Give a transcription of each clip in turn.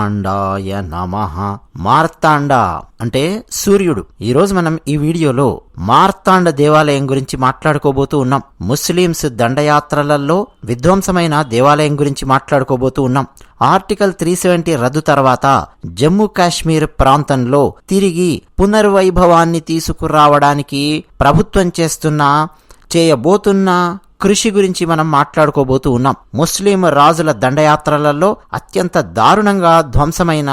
మార్తాండాయ నమః. మార్తాండ అంటే సూర్యుడు. ఈరోజు మనం ఈ వీడియోలో మార్తాండ దేవాలయం గురించి మాట్లాడుకోబోతూ ఉన్నాం. ముస్లిమ్స్ దండయాత్రలలో విధ్వంసమైన దేవాలయం గురించి మాట్లాడుకోబోతూ ఉన్నాం. ఆర్టికల్ 370 రద్దు తర్వాత జమ్మూ కాశ్మీర్ ప్రాంతంలో తిరిగి పునర్వైభవాన్ని తీసుకురావడానికి ప్రభుత్వం చేయబోతున్న కృషి గురించి మనం మాట్లాడుకోబోతూ ఉన్నాం. ముస్లిం రాజుల దండయాత్రలలో అత్యంత దారుణంగా ధ్వంసమైన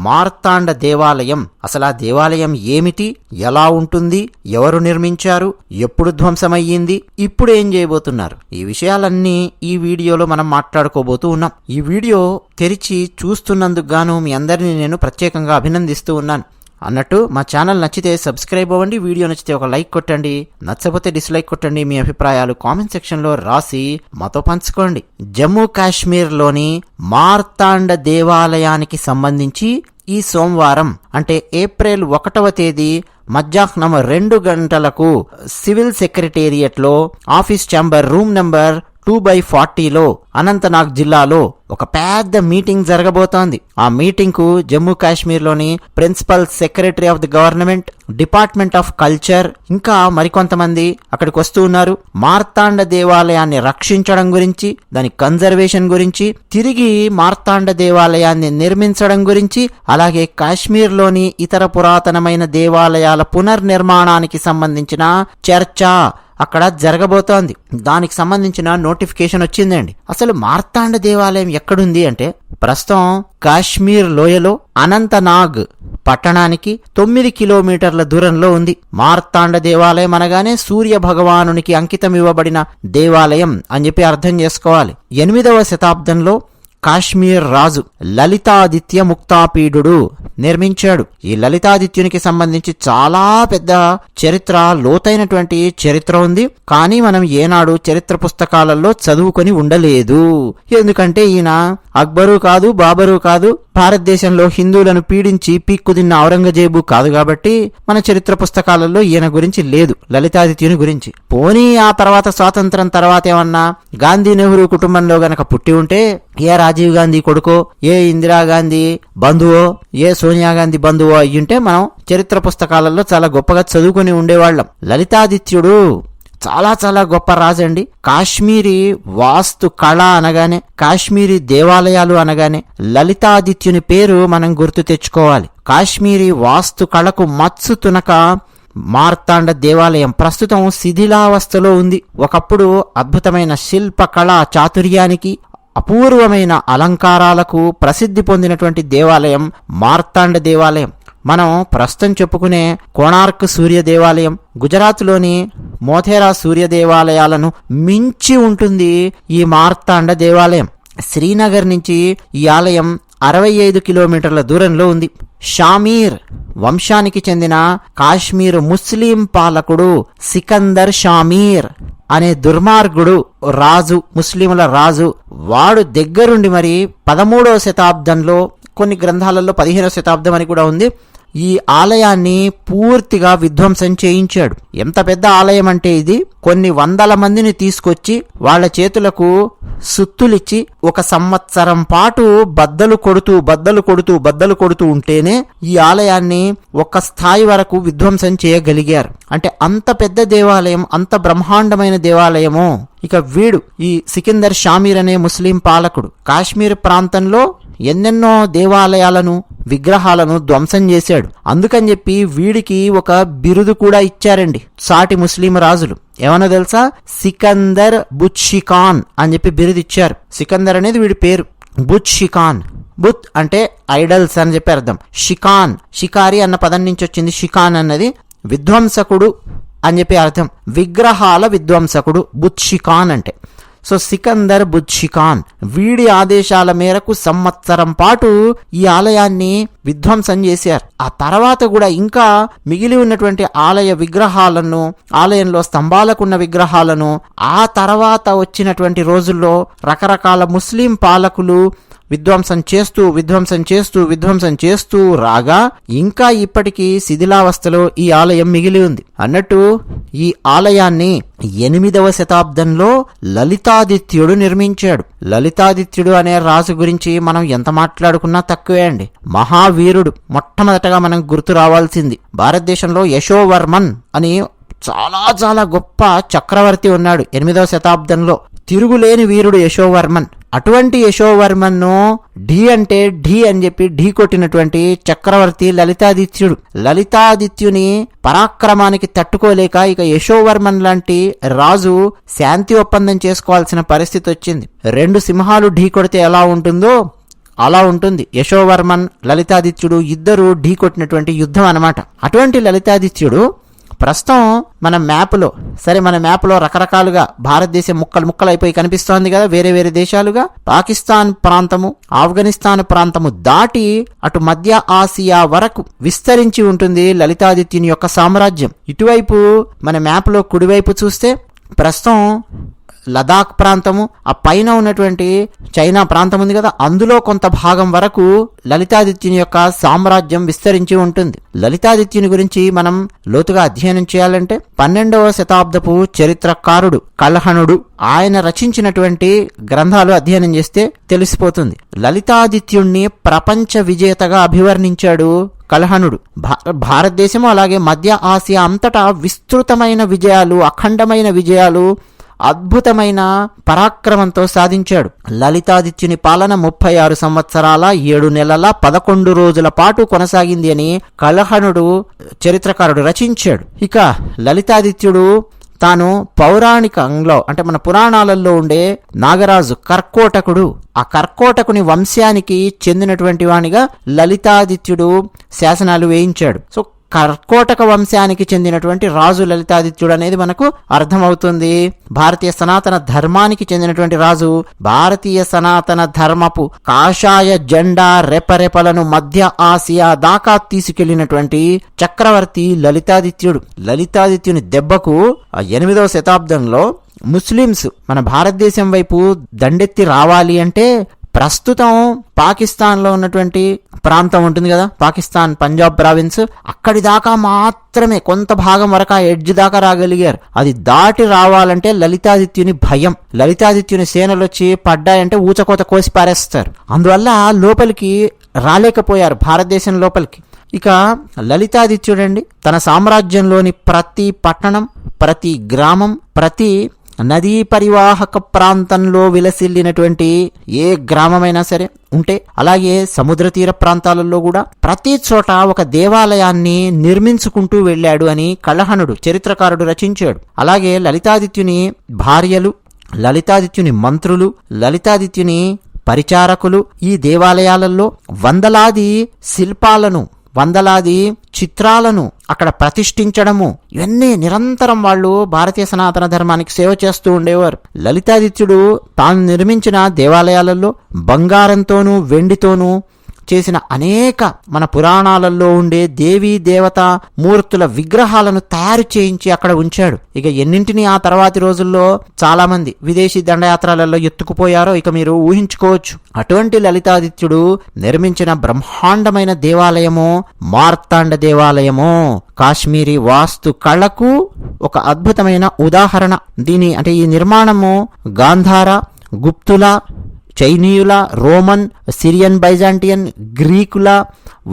మార్తాండ దేవాలయం, అసలు ఆ దేవాలయం ఏమిటి, ఎలా ఉంటుంది, ఎవరు నిర్మించారు, ఎప్పుడు ధ్వంసమయ్యింది, ఇప్పుడు ఏం చేయబోతున్నారు, ఈ విషయాలన్నీ ఈ వీడియోలో మనం మాట్లాడుకోబోతూ ఉన్నాం. ఈ వీడియో తెరిచి చూస్తున్నందుకు గాను మీ అందరినీ నేను ప్రత్యేకంగా అభినందిస్తూ ఉన్నాను. అన్నట్టు మా ఛానల్ నచ్చితే సబ్స్క్రైబ్ అవ్వండి, వీడియో నచ్చితే ఒక లైక్ కొట్టండి, నచ్చకపోతే డిస్లైక్ కొట్టండి. మీ అభిప్రాయాలు కామెంట్ సెక్షన్లో రాసి మాతో పంచుకోండి. జమ్మూ కాశ్మీర్లోని మార్తాండ దేవాలయానికి సంబంధించి ఈ సోమవారం అంటే ఏప్రిల్ 1వ తేదీ మధ్యాహ్నం 2 గంటలకు సివిల్ సెక్రటేరియట్లో ఆఫీస్ ఛాంబర్ రూమ్ నెంబర్ 2/40లో అనంతనాగ్ జిల్లాలో ఒక పెద్ద మీటింగ్ జరగబోతోంది. ఆ మీటింగ్ కు జమ్మూ కాశ్మీర్లోని principal secretary of the government, department of culture, ఇంకా మరికొంతమంది అక్కడికి వస్తూ ఉన్నారు. మార్తాండ దేవాలయాన్ని రక్షించడం గురించి, దాని కన్జర్వేషన్ గురించి, తిరిగి మార్తాండ దేవాలయాన్ని నిర్మించడం గురించి, అలాగే కాశ్మీర్లోని ఇతర పురాతనమైన దేవాలయాల పునర్నిర్మాణానికి సంబంధించిన చర్చ అక్కడ జరగబోతోంది. దానికి సంబంధించిన నోటిఫికేషన్ వచ్చిందండి. అసలు మార్తాండ దేవాలయం ఎక్కడుంది అంటే ప్రస్తుతం కాశ్మీర్ లోయలో అనంతనాగ్ పట్టణానికి 9 కిలోమీటర్ల దూరంలో ఉంది. మార్తాండ దేవాలయం అనగానే సూర్య భగవానునికి అంకితం ఇవ్వబడిన దేవాలయం అని చెప్పి అర్థం చేసుకోవాలి. 8వ శతాబ్దంలో కాశ్మీర్ రాజు లలితాదిత్య ముక్తాపీడుడు నిర్మించాడు. ఈ లలితాదిత్యునికి సంబంధించి చాలా పెద్ద చరిత్ర, లోతైనటువంటి చరిత్ర ఉంది. కానీ మనం ఏనాడు చరిత్ర పుస్తకాలలో చదువుకొని ఉండలేదు. ఎందుకంటే ఈయన అక్బరు కాదు, బాబరు కాదు, భారతదేశంలో హిందువులను పీడించి పీక్కుదిన్న ఔరంగజేబు కాదు. కాబట్టి మన చరిత్ర పుస్తకాలలో ఈయన గురించి లేదు, లలితాదిత్యుని గురించి. పోనీ ఆ తర్వాత స్వాతంత్రం తర్వాత ఏమన్నా గాంధీ నెహ్రూ కుటుంబంలో గనక పుట్టి ఉంటే, ఏ రాజీవ్ గాంధీ కొడుకో, ఏ ఇందిరాగాంధీ బంధువో, ఏ సోనియా గాంధీ బంధువో అయ్యుంటే మనం చరిత్ర పుస్తకాలలో చాలా గొప్పగా చదువుకుని ఉండేవాళ్ళం. లలితాదిత్యుడు చాలా చాలా గొప్ప రాజు అండి. కాశ్మీరీ వాస్తు కళ అనగానే, కాశ్మీరీ దేవాలయాలు అనగానే లలితాదిత్యుని పేరు మనం గుర్తు తెచ్చుకోవాలి. కాశ్మీరీ వాస్తు కళకు మత్సు తునక మార్తాండ దేవాలయం ప్రస్తుతం శిథిలావస్థలో ఉంది. ఒకప్పుడు అద్భుతమైన శిల్ప కళా చాతుర్యానికి, అపూర్వమైన అలంకారాలకు ప్రసిద్ధి పొందినటువంటి దేవాలయం మార్తాండ దేవాలయం. మనం ప్రస్తుతం చెప్పుకునే కోణార్క్ సూర్య దేవాలయం, గుజరాత్లోని మోథేరా సూర్య దేవాలయాలను మించి ఉంటుంది ఈ మార్తాండ దేవాలయం. శ్రీనగర్ నుంచి ఈ ఆలయం 65 కిలోమీటర్ల దూరంలో ఉంది. షామీర్ వంశానికి చెందిన కాశ్మీర్ ముస్లిం పాలకుడు సికందర్ షామీర్ అనే దుర్మార్గుడు రాజు, ముస్లింల రాజు, వాడు దగ్గరుండి మరి 13వ శతాబ్దంలో, కొన్ని గ్రంథాలలో 15వ శతాబ్దం అని కూడా ఉంది, ఈ ఆలయాన్ని పూర్తిగా విధ్వంసం చేయించాడు. ఎంత పెద్ద ఆలయం అంటే ఇది కొన్ని వందల మందిని తీసుకొచ్చి వాళ్ళ చేతులకు సుత్తులిచ్చి 1 సంవత్సరం పాటు బద్దలు కొడుతూ ఉంటేనే ఈ ఆలయాన్ని ఒక స్థాయి వరకు విధ్వంసం చేయగలిగారు. అంటే అంత పెద్ద దేవాలయం, అంత బ్రహ్మాండమైన దేవాలయము. ఇక వీడు ఈ సికిందర్ షామీర్ అనే ముస్లిం పాలకుడు కాశ్మీర్ ప్రాంతంలో ఎన్నెన్నో దేవాలయాలను, విగ్రహాలను ధ్వంసం చేశాడు. అందుకని చెప్పి వీడికి ఒక బిరుదు కూడా ఇచ్చారండి సాటి ముస్లిం రాజులు. ఏమన్నా తెలుసా? సికందర్ బుత్షికాన్ అని చెప్పి బిరుదు ఇచ్చారు. సికందర్ అనేది వీడి పేరు. బుత్షికాన్, బుత్ అంటే ఐడల్స్ అని చెప్పి అర్థం. షికాన్, షికారి అన్న పదం నుంచి వచ్చింది. షికాన్ అన్నది విధ్వంసకుడు అని చెప్పి అర్థం. విగ్రహాల విధ్వంసకుడు బుత్షికాన్ అంటే. సో సికందర్ బుత్షికాన్ వీడి ఆదేశాల మేరకు సంవత్సరం పాటు ఈ ఆలయాన్ని విధ్వంసం చేశారు. ఆ తర్వాత కూడా ఇంకా మిగిలి ఉన్నటువంటి ఆలయ విగ్రహాలను, ఆలయంలో స్తంభాలకున్న విగ్రహాలను ఆ తర్వాత వచ్చినటువంటి రోజుల్లో రకరకాల ముస్లిం పాలకులు విధ్వంసం చేస్తూ రాగా ఇంకా ఇప్పటికీ శిథిలావస్థలో ఈ ఆలయం మిగిలి ఉంది. అన్నట్టు ఈ ఆలయాన్ని 8వ శతాబ్దంలో లలితాదిత్యుడు నిర్మించాడు. లలితాదిత్యుడు అనే రాజు గురించి మనం ఎంత మాట్లాడుకున్నా తక్కువే అండి. మహావీరుడు. మొట్టమొదటగా మనం గుర్తు రావాల్సింది, భారతదేశంలో యశోవర్మన్ అని చాలా చాలా గొప్ప చక్రవర్తి ఉన్నాడు 8వ శతాబ్దంలో. తిరుగులేని వీరుడు యశోవర్మన్. అటువంటి యశోవర్మన్ను ఢీ అంటే ఢీ అని చెప్పి ఢీ కొట్టినటువంటి చక్రవర్తి లలితాదిత్యుడు. లలితాదిత్యుని పరాక్రమానికి తట్టుకోలేక ఇక యశోవర్మన్ లాంటి రాజు శాంతి ఒప్పందం చేసుకోవాల్సిన పరిస్థితి వచ్చింది. 2 సింహాలు ఢీ కొడితే ఎలా ఉంటుందో అలా ఉంటుంది యశోవర్మన్ లలితాదిత్యుడు ఇద్దరు ఢీ కొట్టినటువంటి యుద్ధం అన్నమాట. అటువంటి లలితాదిత్యుడు ప్రస్తుతం మన మ్యాప్లో రకరకాలుగా భారతదేశం ముక్కలు అయిపోయి కనిపిస్తోంది కదా, వేరే వేరే దేశాలుగా. పాకిస్తాన్ ప్రాంతము, ఆఫ్ఘనిస్తాన్ ప్రాంతము దాటి అటు మధ్య ఆసియా వరకు విస్తరించి ఉంటుంది లలితాదిత్యుని యొక్క సామ్రాజ్యం. ఇటువైపు మన మ్యాప్లో కుడివైపు చూస్తే ప్రస్తుతం లదాఖ్ ప్రాంతము, ఆ పైన ఉన్నటువంటి చైనా ప్రాంతం ఉంది కదా, అందులో కొంత భాగం వరకు లలితాదిత్యుని యొక్క సామ్రాజ్యం విస్తరించి ఉంటుంది. లలితాదిత్యుని గురించి మనం లోతుగా అధ్యయనం చేయాలంటే 12వ శతాబ్దపు చరిత్రకారుడు కల్హణుడు ఆయన రచించినటువంటి గ్రంథాలు అధ్యయనం చేస్తే తెలిసిపోతుంది. లలితాదిత్యుణ్ణి ప్రపంచ విజేతగా అభివర్ణించాడు కల్హణుడు. భారతదేశము అలాగే మధ్య ఆసియా అంతటా విస్తృతమైన విజయాలు, అఖండమైన విజయాలు, అద్భుతమైన పరాక్రమంతో సాధించాడు. లలితాదిత్యుని పాలన 36 సంవత్సరాల 7 నెలల 11 రోజుల పాటు కొనసాగింది అని కల్హణుడు చరిత్రకారుడు రచించాడు. ఇక లలితాదిత్యుడు తాను పౌరాణికంలో అంటే మన పురాణాలలో ఉండే నాగరాజు కర్కోటకుడు, ఆ కర్కోటకుని వంశానికి చెందినటువంటి వానిగా లలితాదిత్యుడు శాసనాలు వేయించాడు. సో కర్కోటక వంశానికి చెందినటువంటి రాజు లలితాదిత్యుడు అనేది మనకు అర్థమవుతుంది. భారతీయ సనాతన ధర్మానికి చెందినటువంటి రాజు, భారతీయ సనాతన ధర్మపు కాషాయ జెండా రెపరెపలను మధ్య ఆసియా దాకా తీసుకెళ్లినటువంటి చక్రవర్తి లలితాదిత్యుడు. లలితాదిత్యుని దెబ్బకు 8వ శతాబ్దంలో ముస్లిమ్స్ మన భారతదేశం వైపు దండెత్తి రావాలి అంటే ప్రస్తుతం పాకిస్తాన్లో ఉన్నటువంటి ప్రాంతం ఉంటుంది కదా, పాకిస్తాన్ పంజాబ్ ప్రావిన్స్, అక్కడి దాకా మాత్రమే కొంత భాగం వరకు ఆ ఎడ్జ్ దాకా రాగలిగారు. అది దాటి రావాలంటే లలితాదిత్యుని భయం. లలితాదిత్యుని సేనలు వచ్చి పడ్డాయంటే ఊచకోత కోసి పారేస్తారు. అందువల్ల లోపలికి రాలేకపోయారు, భారతదేశం లోపలికి. ఇక లలితాదిత్యుడండి తన సామ్రాజ్యంలోని ప్రతి పట్టణం, ప్రతి గ్రామం, ప్రతి నదీ పరివాహక ప్రాంతంలో విలసిల్లినటువంటి ఏ గ్రామమైనా సరే ఉంటే, అలాగే సముద్ర తీర ప్రాంతాలలో కూడా ప్రతి చోట ఒక దేవాలయాన్ని నిర్మించుకుంటూ వెళ్ళాడు అని కల్హణుడు చరిత్రకారుడు రచించాడు. అలాగే లలితాదిత్యుని భార్యలు, లలితాదిత్యుని మంత్రులు, లలితాదిత్యుని పరిచారకులు ఈ దేవాలయాలలో వందలాది శిల్పాలను, వందలాది చిత్రాలను అక్కడ ప్రతిష్ఠించడము, ఇవన్నీ నిరంతరం వాళ్ళు భారతీయ సనాతన ధర్మానికి సేవ చేస్తూ ఉండేవారు. లలితాదిత్యుడు తాను నిర్మించిన దేవాలయాలలో బంగారంతోనూ వెండితోనూ చేసిన అనేక మన పురాణాలలో ఉండే దేవీ దేవత మూర్తుల విగ్రహాలను తయారు చేయించి అక్కడ ఉంచాడు. ఇక ఎన్నింటినీ ఆ తర్వాతి రోజుల్లో చాలా మంది విదేశీ దండయాత్రలలో ఎత్తుకుపోయారో ఇక మీరు ఊహించుకోవచ్చు. అటువంటి లలితాదిత్యుడు నిర్మించిన బ్రహ్మాండమైన దేవాలయము మార్తాండ దేవాలయము. కాశ్మీరీ వాస్తు కళకు ఒక అద్భుతమైన ఉదాహరణ. ఈ నిర్మాణము గాంధార, గుప్తుల, చైనీయుల, రోమన్, సిరియన్, బైజాంటియన్, గ్రీకుల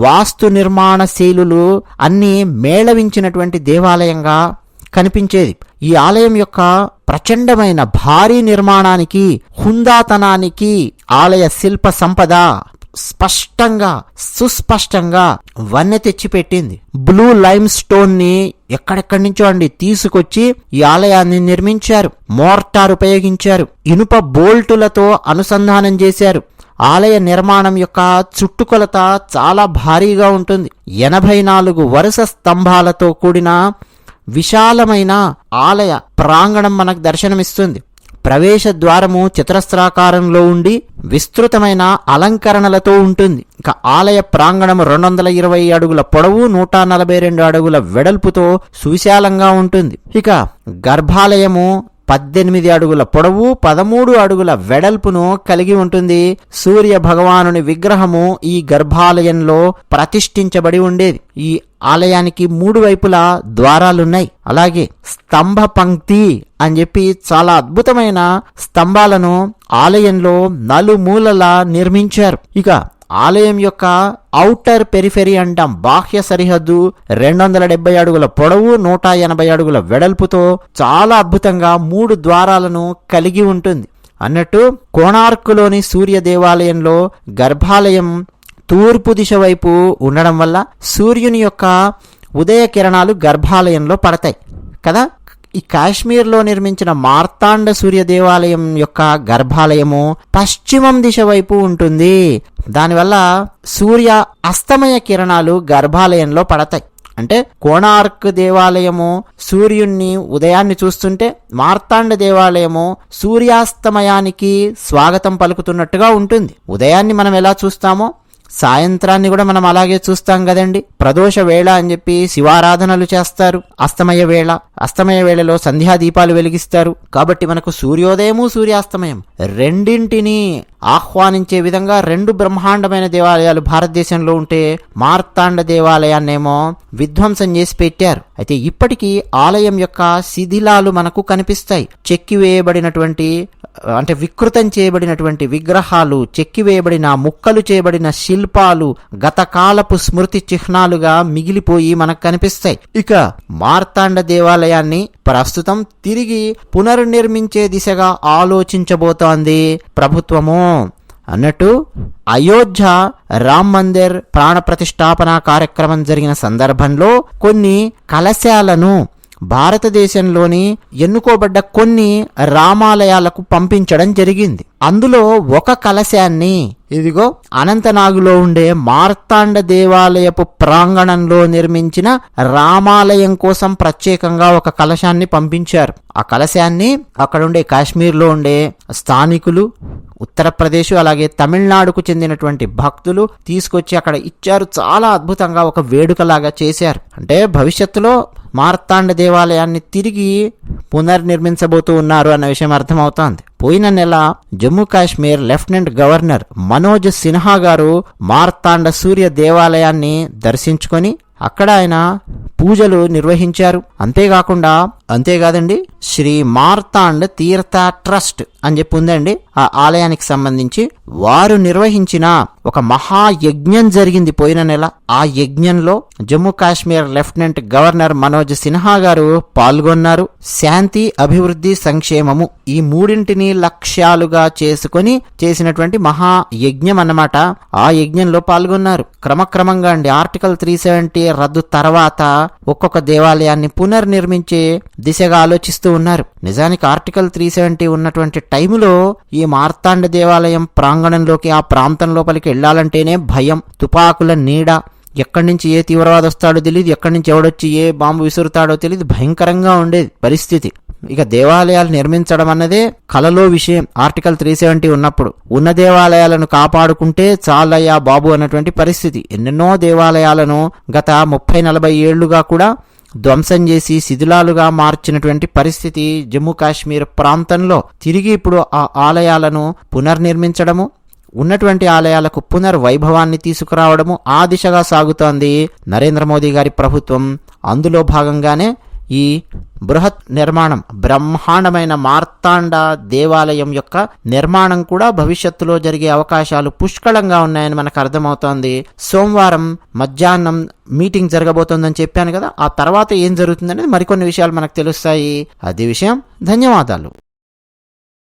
వాస్తు నిర్మాణ శైలులు అన్నీ మేళవించినటువంటి దేవాలయంగా కనిపించేది. ఈ ఆలయం యొక్క ప్రచండమైన భారీ నిర్మాణానికి, హుందాతనానికి ఆలయ శిల్ప సంపద స్పష్టంగా సుస్పష్టంగా వన్నె తెచ్చిపెట్టింది. బ్లూ లైమ్ స్టోన్ ని ఎక్కడెక్కడి నుంచో అండి తీసుకొచ్చి ఈ ఆలయాన్ని నిర్మించారు. మోర్టార్ ఉపయోగించారు. ఇనుప బోల్టులతో అనుసంధానం చేశారు. ఆలయ నిర్మాణం యొక్క చుట్టుకొలత చాలా భారీగా ఉంటుంది. 84 వరుస స్తంభాలతో కూడిన విశాలమైన ఆలయ ప్రాంగణం మనకు దర్శనమిస్తుంది. ప్రవేశ ద్వారము చతురస్రాకారంలో ఉండి విస్తృతమైన అలంకరణలతో ఉంటుంది. ఇక ఆలయ ప్రాంగణము 220 అడుగుల పొడవు, 142 అడుగుల వెడల్పుతో సువిశాలంగా ఉంటుంది. ఇక గర్భాలయము 18 అడుగుల పొడవు 13 అడుగుల వెడల్పును కలిగి ఉంటుంది. సూర్య భగవానుని విగ్రహము ఈ గర్భాలయంలో ప్రతిష్ఠించబడి ఉండేది. ఈ ఆలయానికి 3 వైపులా ద్వారాలున్నాయి. అలాగే స్తంభ పంక్తి అని చెప్పి చాలా అద్భుతమైన స్తంభాలను ఆలయంలో నలుమూలలా నిర్మించారు. ఇక ఆలయం యొక్క ఔటర్ పెరిఫెరీ అంటాం, బాహ్య సరిహద్దు 270 అడుగుల పొడవు 180 అడుగుల వెడల్పుతో చాలా అద్భుతంగా 3 ద్వారాలను కలిగి ఉంటుంది. అన్నట్టు కోణార్కులోని సూర్య దేవాలయంలో గర్భాలయం తూర్పు దిశ వైపు ఉండడం వల్ల సూర్యుని యొక్క ఉదయ కిరణాలు గర్భాలయంలో పడతాయి కదా. ఈ కాశ్మీర్లో నిర్మించిన మార్తాండ సూర్య దేవాలయం యొక్క గర్భాలయము పశ్చిమం దిశ వైపు ఉంటుంది. దానివల్ల సూర్య అస్తమయ కిరణాలు గర్భాలయంలో పడతాయి. అంటే కోణార్క్ దేవాలయము సూర్యుణ్ణి ఉదయాన్ని చూస్తుంటే, మార్తాండ దేవాలయము సూర్యాస్తమయానికి స్వాగతం పలుకుతున్నట్టుగా ఉంటుంది. ఉదయాన్ని మనం ఎలా చూస్తామో సాయంత్రాన్ని కూడా మనం అలాగే చూస్తాం కదండి. ప్రదోష వేళ అని చెప్పి శివారాధనలు చేస్తారు. అస్తమయ వేళలో సంధ్యా దీపాలు వెలిగిస్తారు. కాబట్టి మనకు సూర్యోదయము సూర్యాస్తమయం రెండింటినీ ఆహ్వానించే విధంగా 2 బ్రహ్మాండమైన దేవాలయాలు భారతదేశంలో ఉంటే మార్తాండ దేవాలయాన్నేమో విధ్వంసం చేసి పెట్టారు. అయితే ఇప్పటికీ ఆలయం యొక్క శిథిలాలు మనకు కనిపిస్తాయి. చెక్కివేయబడినటువంటి అంటే వికృతం చేయబడినటువంటి విగ్రహాలు, చెక్కివేయబడిన ముక్కలు చేయబడిన శిల్పాలు గతకాలపు స్మృతి చిహ్నాలుగా మిగిలిపోయి మనకు కనిపిస్తాయి. ఇక మార్తాండ దేవాలయాన్ని ప్రస్తుతం తిరిగి పునర్నిర్మించే దిశగా ఆలోచించబోతోంది ప్రభుత్వము. అన్నట్టు అయోధ్య రామ్ మందిర్ ప్రాణ ప్రతిష్టాపన కార్యక్రమం జరిగిన సందర్భంలో కొన్ని కలశాలను భారతదేశంలోని ఎన్నుకోబడ్డ కొన్ని రామాలయాలకు పంపించడం జరిగింది. అందులో ఒక కలశాన్ని ఇదిగో అనంతనాగులో ఉండే మార్తాండ దేవాలయపు ప్రాంగణంలో నిర్మించిన రామాలయం కోసం ప్రత్యేకంగా ఒక కలశాన్ని పంపించారు. ఆ కలశాన్ని అక్కడుండే కాశ్మీర్లో ఉండే స్థానికులు, ఉత్తరప్రదేశ్ అలాగే తమిళనాడుకు చెందినటువంటి భక్తులు తీసుకొచ్చి అక్కడ ఇచ్చారు. చాలా అద్భుతంగా ఒక వేడుకలాగా చేశారు. అంటే భవిష్యత్తులో మార్తాండ దేవాలయాన్ని తిరిగి పునర్నిర్మించబోతూ ఉన్నారు అన్న విషయం అర్థమవుతోంది. పోయిన నెల జమ్మూ కాశ్మీర్ లెఫ్టినెంట్ గవర్నర్ మనోజ్ సిన్హా గారు మార్తాండ సూర్య దేవాలయాన్ని దర్శించుకొని అక్కడ ఆయన పూజలు నిర్వహించారు. అంతేకాదండి, శ్రీ మార్తాండ్ తీర్థ ట్రస్ట్ అని చెప్పి ఉందండి. ఆ ఆలయానికి సంబంధించి వారు నిర్వహించిన ఒక మహాయజ్ఞం జరిగింది పోయిన నెల. ఆ యజ్ఞంలో జమ్మూ కాశ్మీర్ లెఫ్టినెంట్ గవర్నర్ మనోజ్ సిన్హా గారు పాల్గొన్నారు. శాంతి, అభివృద్ధి, సంక్షేమము ఈ మూడింటిని లక్ష్యాలుగా చేసుకొని చేసినటువంటి మహాయజ్ఞం అన్నమాట. ఆ యజ్ఞంలో పాల్గొన్నారు. క్రమక్రమంగా అండి ఆర్టికల్ 370 రద్దు తర్వాత ఒక్కొక్క దేవాలయాన్ని పునర్నిర్మించే దిశగా ఆలోచిస్తూ ఉన్నారు. నిజానికి ఆర్టికల్ 370 ఉన్నటువంటి టైములో ఈ మార్తాండ దేవాలయం ప్రాంగణంలోకి, ఆ ప్రాంతం లోపలికి వెళ్లాలంటేనే భయం, తుపాకుల నీడ, ఎక్కడి నుంచి ఏ తీవ్రవాది వస్తాడో తెలియదు, ఎక్కడి నుంచి ఎవడొచ్చి ఏ బాంబు విసురుతాడో తెలియదు, భయంకరంగా ఉండేది పరిస్థితి. ఇక దేవాలయాలు నిర్మించడం అన్నదే కలలో విషయం. ఆర్టికల్ 370 ఉన్నప్పుడు ఉన్న దేవాలయాలను కాపాడుకుంటే చాలయ్యా బాబు అన్నటువంటి పరిస్థితి. ఎన్నెన్నో దేవాలయాలను గత 30-40 ఏళ్లుగా కూడా ధ్వంసం చేసి శిథిలాలుగా మార్చినటువంటి పరిస్థితి జమ్మూ కాశ్మీర్ ప్రాంతంలో. తిరిగి ఇప్పుడు ఆ ఆలయాలను పునర్నిర్మించడము, ఉన్నటువంటి ఆలయాలకు పునర్వైభవాన్ని తీసుకురావడము ఆ దిశగా సాగుతోంది నరేంద్ర మోదీ గారి ప్రభుత్వం. అందులో భాగంగానే ఈ బృహత్ నిర్మాణం, బ్రహ్మాండమైన మార్తాండ దేవాలయం యొక్క నిర్మాణం కూడా భవిష్యత్తులో జరిగే అవకాశాలు పుష్కలంగా ఉన్నాయని మనకు అర్థమవుతోంది. సోమవారం మధ్యాహ్నం మీటింగ్ జరగబోతోందని చెప్పాను కదా, ఆ తర్వాత ఏం జరుగుతుందనేది మరికొన్ని విషయాలు మనకు తెలుస్తాయి. అది విషయం. ధన్యవాదాలు.